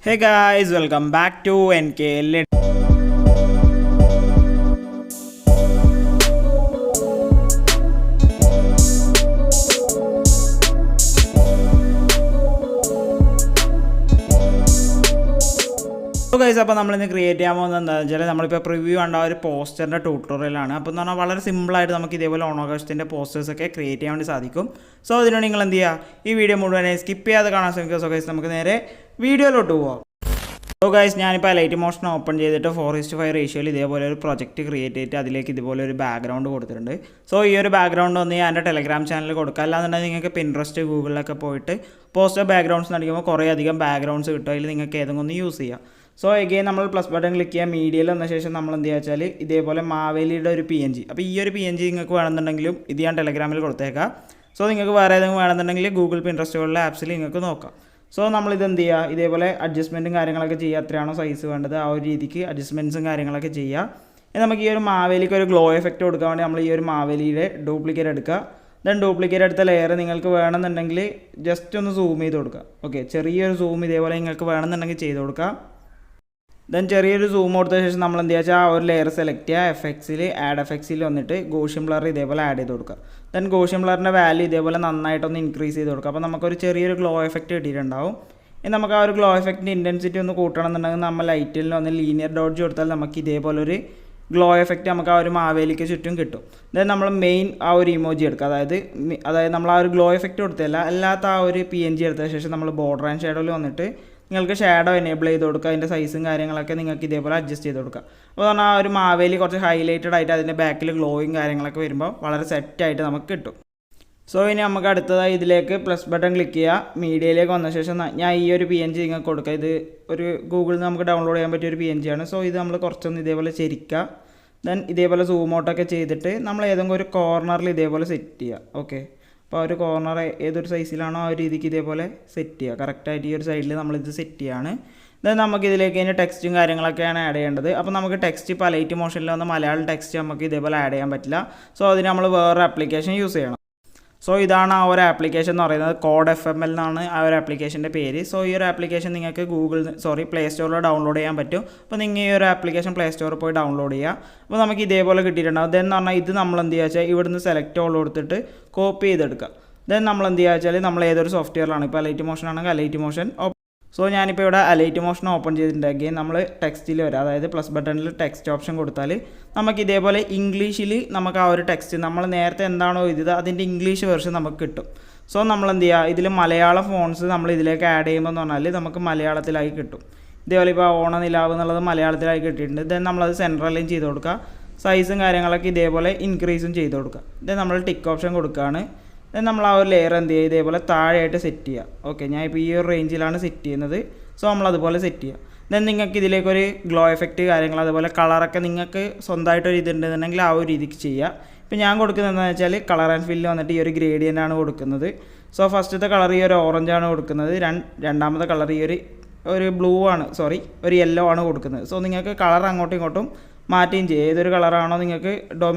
Hey guys, welcome back to NKL EDITS. So guys, അപ്പോൾ നമ്മൾ ഇന്ന് ക്രിയേറ്റ് ചെയ്യാൻ പോകുന്നത് എന്താണെന്ന് വെച്ചാൽ നമ്മളിപ്പോൾ പ്രിവ്യൂ കണ്ട ഒരു പോസ്റ്ററിൻ്റെ ട്യൂട്ടോറിയലാണ്. അപ്പോൾ എന്ന് പറഞ്ഞാൽ വളരെ സിമ്പിളായിട്ട് നമുക്ക് ഇതേപോലെ ഓണാഘോഷത്തിൻ്റെ പോസ്റ്റേഴ്സൊക്കെ ക്രിയേറ്റ് ചെയ്യാൻ വേണ്ടി സാധിക്കും. സോ അതിനോട് നിങ്ങൾ എന്ത് ചെയ്യുക, ഈ വീഡിയോ മുഴുവനായി സ്കിപ്പ് ചെയ്യാതെ കാണാൻ ശ്രമിക്കുക. സോ ഗൈസ്, നമുക്ക് നേരെ വീഡിയോയിലോട്ട് പോവാം. സോ ഗൈസ്, ഞാനിപ്പോൾ Alightmotion ഓപ്പൺ ചെയ്തിട്ട് 4:5 റേഷ്യോയിൽ ഇതേപോലെ ഒരു പ്രൊജക്റ്റ് ക്രിയേറ്റ് ചെയ്തിട്ട് അതിലേക്ക് ഇതുപോലെ ഒരു ബാക്ക്ഗ്രൗണ്ട് കൊടുത്തിട്ടുണ്ട്. സോ ഈ ഒരു ബാക്ക്ഗ്രൗണ്ട് ഒന്ന് ഞാൻ എൻ്റെ ടെലഗ്രാം ചാനലിൽ കൊടുക്കുക. അല്ലാന്നുണ്ടെങ്കിൽ നിങ്ങൾക്ക് പിൻട്രസ്റ്റ് ഗൂഗിളിലൊക്കെ പോയിട്ട് പോസ്റ്റർ ബാക്ക്ഗ്രൗണ്ട്സ് അടിക്കുമ്പോൾ കുറേ അധികം ബാക്ക്ഗ്രൗണ്ട്സ് കിട്ടും. അതിൽ നിങ്ങൾക്ക് ഏതെങ്കിലും ഒന്ന് യൂസ് ചെയ്യാം. സോ എഗെയിൻ നമ്മൾ പ്ലസ് ബട്ടൺ ക്ലിക്ക് ചെയ്യുക, മീഡിയയിൽ വന്ന ശേഷം നമ്മൾ എന്ത് ചെയ്യുക വെച്ചാൽ ഇതേപോലെ മാവേലിയുടെ ഒരു PNG. അപ്പോൾ ഈ ഒരു PNG നിങ്ങൾക്ക് വേണമെന്നുണ്ടെങ്കിലും ഇത് ഞാൻ ടെലഗ്രാമിൽ കൊടുത്തേക്കാം. സോ നിങ്ങൾക്ക് വേറെ ഏതെങ്കിലും വേണമെന്നുണ്ടെങ്കിൽ ഗൂഗിൾ പിൻട്രസ്റ്റ് ആപ്സിൽ നിങ്ങൾക്ക് നോക്കാം. സോ നമ്മളിത് എന്ത് ചെയ്യുക, ഇതേപോലെ അഡ്ജസ്റ്റ്മെൻറ്റും കാര്യങ്ങളൊക്കെ ചെയ്യുക. എത്രയാണോ സൈസ് വേണ്ടത് ആ ഒരു രീതിക്ക് അഡ്ജസ്റ്റ്മെൻറ്റ്സും കാര്യങ്ങളൊക്കെ ചെയ്യുക. നമുക്ക് ഈ ഒരു മാവേലിക്ക് ഒരു ഗ്ലോ എഫക്റ്റ് കൊടുക്കാൻ വേണ്ടി നമ്മൾ ഈ ഒരു മാവേലിയുടെ ഡ്യൂപ്ലിക്കേറ്റ് എടുക്കുക. ദെൻ ഡ്യൂപ്ലിക്കേറ്റ് എടുത്ത ലെയർ നിങ്ങൾക്ക് വേണമെന്നുണ്ടെങ്കിൽ ജസ്റ്റ് ഒന്ന് സൂം ചെയ്ത് കൊടുക്കുക. ഓക്കെ, ചെറിയൊരു സൂം ഇതേപോലെ നിങ്ങൾക്ക് വേണമെന്നുണ്ടെങ്കിൽ ചെയ്ത് കൊടുക്കുക. ദെൻ ചെറിയൊരു സൂം കൊടുത്ത ശേഷം നമ്മൾ എന്ത് ചെയ്യുക, ആ ഒരു ലെയർ സെലക്ട് ചെയ്യുക, ആഡ് എഫക്ട്സിൽ വന്നിട്ട് ഗോഷ്യൻ ബ്ലർ ഇതേപോലെ ആഡ് ചെയ്ത് കൊടുക്കുക. ദെൻ ഗോഷ്യൻ ബ്ലറിൻ്റെ വാല്യൂ ഇതേപോലെ നന്നായിട്ടൊന്ന് ഇൻക്രീസ് ചെയ്ത് കൊടുക്കുക. അപ്പോൾ നമുക്കൊരു ചെറിയൊരു ഗ്ലോ എഫക്റ്റ് കിട്ടിയിട്ടുണ്ടാവും. ഇനി നമുക്ക് ആ ഒരു ഗ്ലോ എഫക്റ്റിൻ്റെ ഇൻറ്റൻസിറ്റി ഒന്ന് കൂട്ടണം എന്നുണ്ടെങ്കിൽ നമ്മൾ ലൈറ്റിൽ ഒന്ന് ലീനിയർ ഡോഡ്ജ് കൊടുത്താൽ നമുക്ക് ഇതേപോലെ ഒരു ഗ്ലോ എഫക്റ്റ് നമുക്ക് ആ ഒരു മാവേലിക്ക് ചുറ്റും കിട്ടും. ദെൻ നമ്മൾ മെയിൻ ആ ഒരു ഇമോജി എടുക്കുക, അതായത് നമ്മൾ ആ ഒരു ഗ്ലോ എഫക്റ്റ് കൊടുത്തല്ല, അല്ലാത്ത ആ ഒരു PNG എടുത്ത ശേഷം നമ്മൾ ബോർഡർ ആൻഡ് ഷാഡോയിൽ വന്നിട്ട് നിങ്ങൾക്ക് ഷാഡോ എനേബിൾ ചെയ്ത് കൊടുക്കുക. അതിൻ്റെ സൈസും കാര്യങ്ങളൊക്കെ നിങ്ങൾക്ക് ഇതേപോലെ അഡ്ജസ്റ്റ് ചെയ്ത് കൊടുക്കുക. അപ്പോൾ പറഞ്ഞാൽ ആ ഒരു മാവേലി കുറച്ച് ഹൈലൈറ്റഡ് ആയിട്ട് അതിൻ്റെ ബാക്കിൽ ഗ്ലോയും കാര്യങ്ങളൊക്കെ വരുമ്പോൾ വളരെ സെറ്റായിട്ട് നമുക്ക് കിട്ടും. സോ ഇനി നമുക്ക് അടുത്തതായി ഇതിലേക്ക് പ്ലസ് ബട്ടൺ ക്ലിക്ക് ചെയ്യുക, മീഡിയയിലേക്ക് വന്ന ശേഷം ഞാൻ ഈ ഒരു PNG നിങ്ങൾക്ക് കൊടുക്കുക. ഇത് ഒരു ഗൂഗിളിൽ നിന്ന് നമുക്ക് ഡൗൺലോഡ് ചെയ്യാൻ പറ്റിയ ഒരു PNG ആണ്. സോ ഇത് നമ്മൾ കുറച്ചൊന്ന് ഇതേപോലെ ചെരിക്കുക. ദെൻ ഇതേപോലെ സൂം ഔട്ടൊക്കെ ചെയ്തിട്ട് നമ്മൾ ഏതെങ്കിലും ഒരു കോർണറിൽ ഇതേപോലെ സെറ്റ് ചെയ്യുക. ഓക്കെ, അപ്പോൾ ആ ഒരു കോർണർ ഏതൊരു സൈസിലാണോ ആ ഒരു രീതിക്ക് ഇതേപോലെ സെറ്റ് ചെയ്യുക. കറക്റ്റായിട്ട് ഈ ഒരു സൈഡിൽ നമ്മളിത് സെറ്റ് ചെയ്യുകയാണ്. ദെൻ നമുക്കിതിലേക്ക് അതിൻ്റെ ടെക്സ്റ്റും കാര്യങ്ങളൊക്കെയാണ് ആഡ് ചെയ്യേണ്ടത്. അപ്പോൾ നമുക്ക് ടെക്സ്റ്റ് ഇപ്പോൾ Alightmotionൽ വന്ന മലയാളം ടെക്സ്റ്റ് നമുക്ക് ഇതേപോലെ ആഡ് ചെയ്യാൻ പറ്റില്ല. സോ അതിന് നമ്മൾ വേറെ ആപ്ലിക്കേഷൻ യൂസ് ചെയ്യണം. സോ ഇതാണ് ആ ഒരു ആപ്ലിക്കേഷൻ എന്ന് പറയുന്നത്, കോഡ് FML എന്നാണ് ആ ഒരു ആപ്ലിക്കേഷൻ്റെ പേര്. സോ ഈ ഒരു ആപ്ലിക്കേഷൻ നിങ്ങൾക്ക് പ്ലേ സ്റ്റോറിൽ ഡൗൺലോഡ് ചെയ്യാൻ പറ്റും. അപ്പോൾ നിങ്ങൾ ഈ ഒരു ആപ്ലിക്കേഷൻ പ്ലേ സ്റ്റോറിൽ പോയി ഡൗൺലോഡ് ചെയ്യുക. അപ്പോൾ നമുക്ക് ഇതേപോലെ കിട്ടിയിട്ടുണ്ടാകും. ദെൻ എന്ന് പറഞ്ഞാൽ ഇത് നമ്മൾ എന്ത് ചെയ്യുക വെച്ചാൽ ഇവിടുന്ന് സെലക്ട് ഓൾ കൊടുത്തിട്ട് കോപ്പി ചെയ്തെടുക്കുക. ദെൻ നമ്മൾ എന്ത് ചെയ്യുക വെച്ചാൽ നമ്മൾ ഏതൊരു സോഫ്റ്റ്വെയറിലാണ്, ഇപ്പോൾ Alightmotion ആണെങ്കിൽ Alightmotion. സോ ഞാനിപ്പോൾ ഇവിടെ Alightmotion ഓപ്പൺ ചെയ്തിട്ടുണ്ടെങ്കിൽ നമ്മൾ ടെക്സ്റ്റിൽ വരാം, അതായത് പ്ലസ് ബട്ടണിൽ ടെക്സ്റ്റ് ഓപ്ഷൻ കൊടുത്താൽ നമുക്ക് ഇതേപോലെ ഇംഗ്ലീഷിൽ നമുക്ക് ആ ഒരു ടെക്സ്റ്റ് നമ്മൾ നേരത്തെ എന്താണോ എഴുതിയത് അതിൻ്റെ ഇംഗ്ലീഷ് വെർഷൻ നമുക്ക് കിട്ടും. സോ നമ്മൾ എന്ത് ചെയ്യുക, ഇതിൽ മലയാളം ഫോൺസ് നമ്മൾ ഇതിലേക്ക് ആഡ് ചെയ്യുമ്പോൾ എന്ന് പറഞ്ഞാൽ നമുക്ക് മലയാളത്തിലായി കിട്ടും. ഇതേപോലെ ഇപ്പോൾ ഓണ നിലാവ് എന്നുള്ളത് മലയാളത്തിലായി കിട്ടിയിട്ടുണ്ട്. ദെൻ നമ്മളത് സെൻട്രൽ അലൈൻ ചെയ്ത് കൊടുക്കുക. സൈസും കാര്യങ്ങളൊക്കെ ഇതേപോലെ ഇൻക്രീസും ചെയ്ത് കൊടുക്കുക. ദെൻ നമ്മൾ ടിക്ക് ഓപ്ഷൻ കൊടുക്കുകയാണ്. ദെൻ നമ്മൾ ആ ഒരു ലെയർ എന്ത് ചെയ്യുക, ഇതേപോലെ താഴെയായിട്ട് സെറ്റ് ചെയ്യുക. ഓക്കെ, ഞാൻ ഇപ്പോൾ ഈ ഒരു റേഞ്ചിലാണ് സെറ്റ് ചെയ്യുന്നത്. സോ നമ്മളതുപോലെ സെറ്റ് ചെയ്യുക. ദെൻ നിങ്ങൾക്ക് ഇതിലേക്കൊരു ഗ്ലോ എഫക്റ്റ് കാര്യങ്ങൾ അതുപോലെ കളറൊക്കെ നിങ്ങൾക്ക് സ്വന്തമായിട്ടൊരു ഇതുണ്ടെന്നുണ്ടെങ്കിൽ ആ ഒരു രീതിക്ക് ചെയ്യുക. ഇപ്പോൾ ഞാൻ കൊടുക്കുന്നത് എന്താണെന്ന് വെച്ചാൽ കളർ ആൻഡ് ഫില്ല് വന്നിട്ട് ഈ ഒരു ഗ്രേഡിയൻ്റ് ആണ് കൊടുക്കുന്നത്. സോ ഫസ്റ്റത്തെ കളർ ഈ ഒരു ഓറഞ്ചാണ് കൊടുക്കുന്നത്. രണ്ടാമത്തെ കളർ ഈ ഒരു ബ്ലൂ ആണ്, ഒരു യെല്ലോ ആണ് കൊടുക്കുന്നത്. സോ നിങ്ങൾക്ക് കളർ അങ്ങോട്ടും ഇങ്ങോട്ടും മാറ്റുകയും ചെയ്യും. ഏതൊരു കളറാണോ നിങ്ങൾക്ക്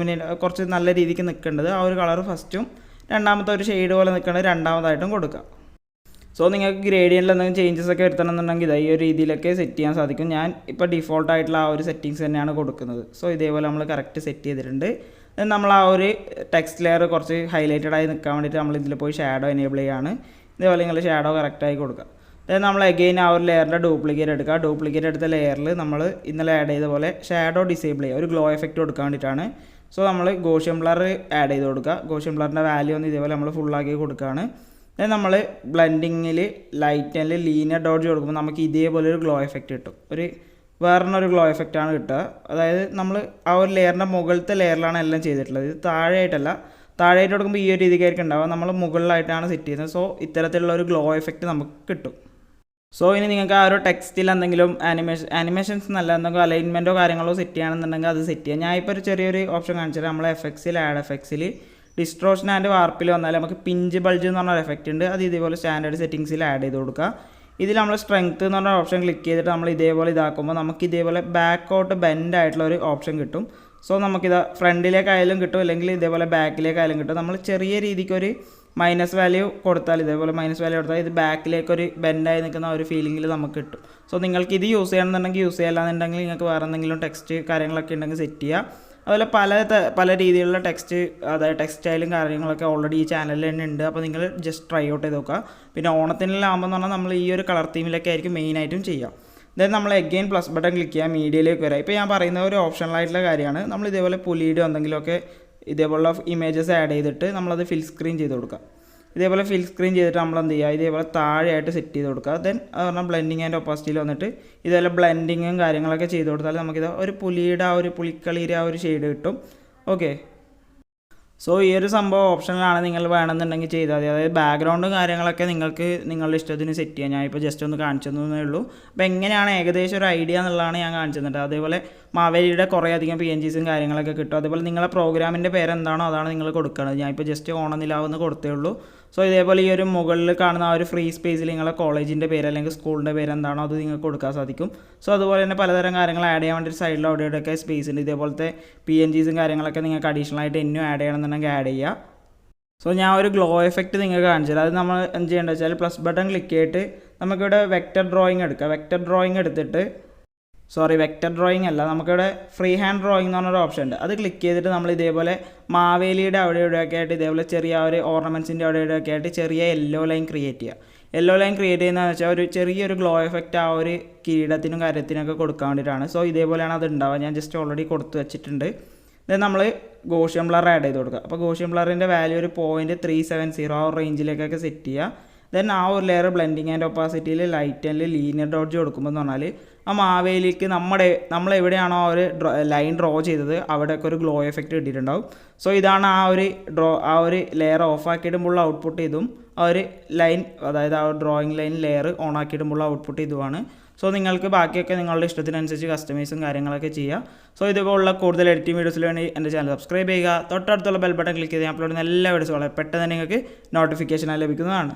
കുറച്ച് നല്ല രീതിക്ക് നിൽക്കേണ്ടത് ആ ഒരു കളർ ഫസ്റ്റും രണ്ടാമത്തെ ഒരു ഷെയ്ഡ് പോലെ നിൽക്കുന്നത് രണ്ടാമതായിട്ടും കൊടുക്കുക. സോ നിങ്ങൾക്ക് ഗ്രേഡിയൻറ്റിൽ എന്തെങ്കിലും ചേഞ്ചസ് ഒക്കെ വരുത്തണമെന്നുണ്ടെങ്കിൽ ഈ ഒരു രീതിയിലൊക്കെ സെറ്റ് ചെയ്യാൻ സാധിക്കും. ഞാൻ ഇപ്പോൾ ഡിഫോൾട്ടായിട്ടുള്ള ആ ഒരു സെറ്റിങ്സ് തന്നെയാണ് കൊടുക്കുന്നത്. സോ ഇതേപോലെ നമ്മൾ കറക്റ്റ് സെറ്റ് ചെയ്തിട്ടുണ്ട്. നമ്മൾ ആ ഒരു ടെക്സ്റ്റ് ലെയർ കുറച്ച് ഹൈലൈറ്റഡ് ആയി നിൽക്കാൻ വേണ്ടിയിട്ട് നമ്മൾ ഇതിൽ പോയി ഷാഡോ എനേബിൾ ചെയ്യുകയാണ്. ഇതേപോലെ നിങ്ങൾ ഷാഡോ കറക്റ്റായി കൊടുക്കുക. അതായത് നമ്മൾ അഗെയിൻ ആ ഒരു ലെയറിൻ്റെ ഡ്യൂപ്ലിക്കേറ്റ് എടുക്കുക. ഡ്യൂപ്ലിക്കേറ്റ് എടുത്ത ലെയറിൽ നമ്മൾ ഇന്നലെ ആഡ് ചെയ്ത പോലെ ഷാഡോ ഡിസേബിൾ ചെയ്യുക, ഒരു ഗ്ലോ എഫക്റ്റ് കൊടുക്കാൻ വേണ്ടിയിട്ടാണ്. സോ നമ്മൾ ഗോഷ്യൻ ബ്ലർ ആഡ് ചെയ്ത് കൊടുക്കുക. ഗോഷ്യൻ ബ്ലറിൻ്റെ വാല്യൂ ഒന്ന് ഇതേപോലെ നമ്മൾ ഫുള്ളാക്കി കൊടുക്കുകയാണ്. ദെൻ നമ്മൾ ബ്ലെൻഡിങ്ങിൽ ലൈറ്റിൽ ലീനിയർ ഡോഡ്ജ് കൊടുക്കുമ്പോൾ നമുക്ക് ഇതേപോലെ ഒരു ഗ്ലോ എഫക്റ്റ് കിട്ടും. വേറൊരു ഗ്ലോ എഫക്റ്റാണ് കിട്ടുക. അതായത് നമ്മൾ ആ ഒരു ലെയറിൻ്റെ മുകളിലത്തെ ലെയറിലാണ് എല്ലാം ചെയ്തിട്ടുള്ളത്. ഇത് താഴെയായിട്ട് കൊടുക്കുമ്പോൾ ഈ ഒരു രീതിക്കായിരിക്കും ഉണ്ടാവുക. നമ്മൾ മുകളിലായിട്ടാണ് സെറ്റ് ചെയ്യുന്നത്. സോ ഇത്തരത്തിലുള്ള ഒരു ഗ്ലോ എഫക്റ്റ് നമുക്ക് കിട്ടും. സോ ഇനി നിങ്ങൾക്ക് ആ ഒരു ടെക്സ്റ്റിൽ എന്തെങ്കിലും ആനിമേഷൻസ് നല്ല എന്തെങ്കിലും അലൈൻമെൻറ്റോ കാര്യങ്ങളോ സെറ്റ് ചെയ്യുകയാണെന്നുണ്ടെങ്കിൽ അത് സെറ്റ് ചെയ്യാം. ഞാൻ ഇപ്പോൾ ഒരു ചെറിയൊരു ഓപ്ഷൻ കാണിച്ചിട്ട് നമ്മൾ ആഡ് എഫക്ട്സിൽ ഡിസ്ട്രോഷൻ ആൻഡ് വാർപ്പിൽ വന്നാൽ നമുക്ക് പിഞ്ച് ബൾജ് എന്ന് പറഞ്ഞൊരു എഫക്റ്റ് ഉണ്ട്. അത് ഇതേപോലെ സ്റ്റാൻഡേർഡ് സെറ്റിങ്സിൽ ആഡ് ചെയ്ത് കൊടുക്കുക. ഇതിൽ നമ്മൾ സ്ട്രെങ്ത്ത് എന്ന് പറഞ്ഞ ഓപ്ഷൻ ക്ലിക്ക് ചെയ്തിട്ട് നമ്മൾ ഇതേപോലെ ഇതാക്കുമ്പോൾ നമുക്ക് ഇതേപോലെ ബാക്കോട്ട് ബെൻഡ് ആയിട്ടുള്ള ഒരു ഓപ്ഷൻ കിട്ടും. സോ നമുക്കിത് ഫ്രണ്ടിലേക്കായാലും കിട്ടും, അല്ലെങ്കിൽ ഇതേപോലെ ബാക്കിലേക്കായാലും കിട്ടും. നമ്മൾ ചെറിയ രീതിക്കൊരു മൈനസ് വാല്യൂ കൊടുത്താൽ ഇതേപോലെ മൈനസ് വാല്യൂ കൊടുത്താൽ ഇത് ബാക്കിലേക്കൊരു ബെൻഡായി നിൽക്കുന്ന ഒരു ഫീലിംഗിൽ നമുക്ക് കിട്ടും. സോ നിങ്ങൾക്ക് ഇത് യൂസ് ചെയ്യണമെന്നുണ്ടെങ്കിൽ യൂസ് ചെയ്യാമെന്നുണ്ടെങ്കിൽ നിങ്ങൾക്ക് വേറെ എന്തെങ്കിലും ടെക്സ്റ്റ് കാര്യങ്ങളൊക്കെ ഉണ്ടെങ്കിൽ സെറ്റ് ചെയ്യുക. അതുപോലെ പല രീതിയിലുള്ള ടെക്സ്റ്റ്, അതായത് ടെക്സ്റ്റൈലും കാര്യങ്ങളൊക്കെ ഓൾറെഡി ഈ ചാനലിൽ തന്നെ ഉണ്ട്. അപ്പോൾ നിങ്ങൾ ജസ്റ്റ് ട്രൈ ഔട്ട് ചെയ്ത് നോക്കുക. പിന്നെ ഓണത്തിനെല്ലാകുമ്പോൾ എന്ന് പറഞ്ഞാൽ നമ്മൾ ഈ ഒരു കളർ തീമിലൊക്കെ ആയിരിക്കും മെയിനായിട്ടും ചെയ്യുക. ദെൻ നമ്മൾ എഗെയിൻ പ്ലസ് ബട്ടൺ ക്ലിക്ക് ചെയ്യുക, മീഡിയയിലേക്ക് വരാം. ഇപ്പോൾ ഞാൻ പറയുന്ന ഒരു ഓപ്ഷണലായിട്ടുള്ള കാര്യമാണ്. നമ്മൾ ഇതേപോലെ പുലിയുടെ എന്തെങ്കിലുമൊക്കെ ഇതേപോലുള്ള ഇമേജസ് ആഡ് ചെയ്തിട്ട് നമ്മളത് ഫിൽ സ്ക്രീൻ ചെയ്ത് കൊടുക്കുക. ഇതേപോലെ ഫിൽ സ്ക്രീൻ ചെയ്തിട്ട് നമ്മൾ എന്ത് ചെയ്യുക, ഇതേപോലെ താഴെയായിട്ട് സെറ്റ് ചെയ്ത് കൊടുക്കുക. ദെൻ അത് പറഞ്ഞാൽ ബ്ലെൻഡിങ് ആൻഡ് ഒപ്പാസിറ്റിയിൽ വന്നിട്ട് ഇതേപോലെ ബ്ലെൻഡിങ്ങും കാര്യങ്ങളൊക്കെ ചെയ്ത് കൊടുത്താൽ നമുക്കിത് ഒരു പുലിയുടെ ആ ഒരു പുലിക്കളിയുടെ ആ ഒരു ഷെയ്ഡ് കിട്ടും. ഓക്കെ, സോ ഈ ഒരു സംഭവം ഓപ്ഷനിലാണ്, നിങ്ങൾ വേണമെന്നുണ്ടെങ്കിൽ ചെയ്താൽ മതി. അതായത് ബാക്ക്ഗ്രൗണ്ടും കാര്യങ്ങളൊക്കെ നിങ്ങൾക്ക് നിങ്ങളുടെ ഇഷ്ടത്തിന് സെറ്റ് ചെയ്യാം. ഞാനിപ്പോൾ ജസ്റ്റ് ഒന്ന് കാണിച്ചു തന്നേ ഉള്ളൂ. അപ്പോൾ എങ്ങനെയാണ് ഏകദേശം ഒരു ഐഡിയ എന്നുള്ളതാണ് ഞാൻ കാണിച്ചു തന്നിട്ട്. അതേപോലെ മാവേലിയുടെ കുറേ അധികം PNGസും കാര്യങ്ങളൊക്കെ കിട്ടും. അതേപോലെ നിങ്ങളെ പ്രോഗ്രാമിൻ്റെ പേരെന്താണോ അതാണ് നിങ്ങൾ കൊടുക്കുന്നത്. ഞാനിപ്പോൾ ജസ്റ്റ് ഓണനിലാവെന്ന് കൊടുത്തേ ഉള്ളൂ. സോ ഇതേപോലെ ഈ ഒരു മുകളിൽ കാണുന്ന ആ ഒരു ഫ്രീ സ്പേസിൽ നിങ്ങളെ കോളേജിൻ്റെ പേര് അല്ലെങ്കിൽ സ്കൂളിൻ്റെ പേര് എന്താണോ അത് നിങ്ങൾക്ക് കൊടുക്കാൻ സാധിക്കും. സോ അതുപോലെ തന്നെ പലതരം കാര്യങ്ങൾ ആഡ് ചെയ്യാൻ വേണ്ടി സൈഡിൽ അവിടെയൊക്കെ സ്പേസ് ഉണ്ട്. ഇതേപോലത്തെ PNGസും കാര്യങ്ങളൊക്കെ നിങ്ങൾക്ക് അഡീഷണൽ ആയിട്ട് ഇന്നും ആഡ് ചെയ്യണമെന്നുണ്ടെങ്കിൽ ആഡ് ചെയ്യുക. സോ ഞാൻ ഒരു ഗ്ലോ എഫക്റ്റ് നിങ്ങൾക്ക് കാണിച്ചു തരാം. അത് നമ്മൾ എന്ത് ചെയ്യേണ്ടത് വെച്ചാൽ പ്ലസ് ബട്ടൺ ക്ലിക്ക് ചെയ്തിട്ട് നമുക്കിവിടെ വെക്റ്റർ ഡ്രോയിങ് എടുക്കാം. വെക്റ്റർ ഡ്രോയിങ് എടുത്തിട്ട് വെക്റ്റർ ഡ്രോയിങ് അല്ല, നമുക്കിവിടെ ഫ്രീ ഹാൻഡ് ഡ്രോയിങ് എന്ന് പറഞ്ഞൊരു ഓപ്ഷൻ ഉണ്ട്. അത് ക്ലിക്ക് ചെയ്തിട്ട് നമ്മൾ ഇതേപോലെ മാവേലിയുടെ അവിടെ ഇവിടെയൊക്കെ ആയിട്ട് ഇതേപോലെ ചെറിയ ഒരു ഓർണമെൻറ്റ്സിൻ്റെ അവിടെ ഇവിടെയൊക്കെ ആയിട്ട് ചെറിയ യെല്ലോ ലൈൻ ക്രിയേറ്റ് ചെയ്യുക. യെല്ലോ ലൈൻ ക്രിയേറ്റ് ചെയ്യുന്നതെന്ന് വെച്ചാൽ ഒരു ചെറിയൊരു ഗ്ലോ എഫക്റ്റ് ആ ഒരു കിരീടത്തിനും കാര്യത്തിനൊക്കെ കൊടുക്കാൻ വേണ്ടിയിട്ടാണ്. സോ ഇതേപോലെയാണ് അത് ഉണ്ടാവുക. ഞാൻ ജസ്റ്റ് ഓൾറെഡി കൊടുത്ത് വെച്ചിട്ടുണ്ട്. ദെൻ നമ്മൾ ഗോഷ്യൻ ബ്ലർ ആഡ് ചെയ്ത് കൊടുക്കുക. അപ്പോൾ ഗോഷ്യൻ ബ്ലറിൻ്റെ വാല്യൂ ഒരു 0.370 ആ റേഞ്ചിലേക്കൊക്കെ സെറ്റ് ചെയ്യുക. ദെൻ ആ ഒരു ലെയർ ബ്ലെൻഡിങ് ആൻഡ് ഒപ്പാസിറ്റിയിൽ ലൈറ്റ് ആൻഡ് ലീനിയർ ഡോഡ്ജ് കൊടുക്കുമ്പോൾ എന്ന് പറഞ്ഞാൽ ആ മാവേലിക്ക് നമ്മളെവിടെയാണോ ആ ഒരു ലൈൻ ഡ്രോ ചെയ്തത് അവിടെയൊക്കെ ഒരു ഗ്ലോ എഫക്റ്റ് കിട്ടിയിട്ടുണ്ടാവും. സോ ഇതാണ് ആ ഒരു ലെയർ ഓഫ് ആക്കിയിടുമ്പോൾ ഔട്ട്പുട്ട് ഇതും ആ ഒരു ലൈൻ, അതായത് ആ ഡ്രോയിങ് ലൈൻ ലെയർ ഓൺ ആക്കിയിടുമ്പോൾ ഔട്ട്പുട്ട് ഇതുമാണ്. സോ നിങ്ങൾക്ക് ബാക്കിയൊക്കെ നിങ്ങളുടെ ഇഷ്ടത്തിനനുസരിച്ച് കസ്റ്റമൈസും കാര്യങ്ങളൊക്കെ ചെയ്യുക. സോ ഇതുപോലുള്ള കൂടുതൽ എഡിറ്റിംഗ് വീഡിയോസിന് വേണ്ടി എൻ്റെ ചാനൽ സബ്സ്ക്രൈബ് ചെയ്യുക. തൊട്ടടുത്തുള്ള ബെൽ ബട്ടൺ ക്ലിക്ക് ചെയ്ത് ഞാൻ അപ്ലോഡ് ചെയ്യുന്ന എല്ലാ വീഡിയോസും വളരെ പെട്ടെന്ന് നിങ്ങൾക്ക് നോട്ടിഫിക്കേഷനായി ലഭിക്കുന്നതാണ്.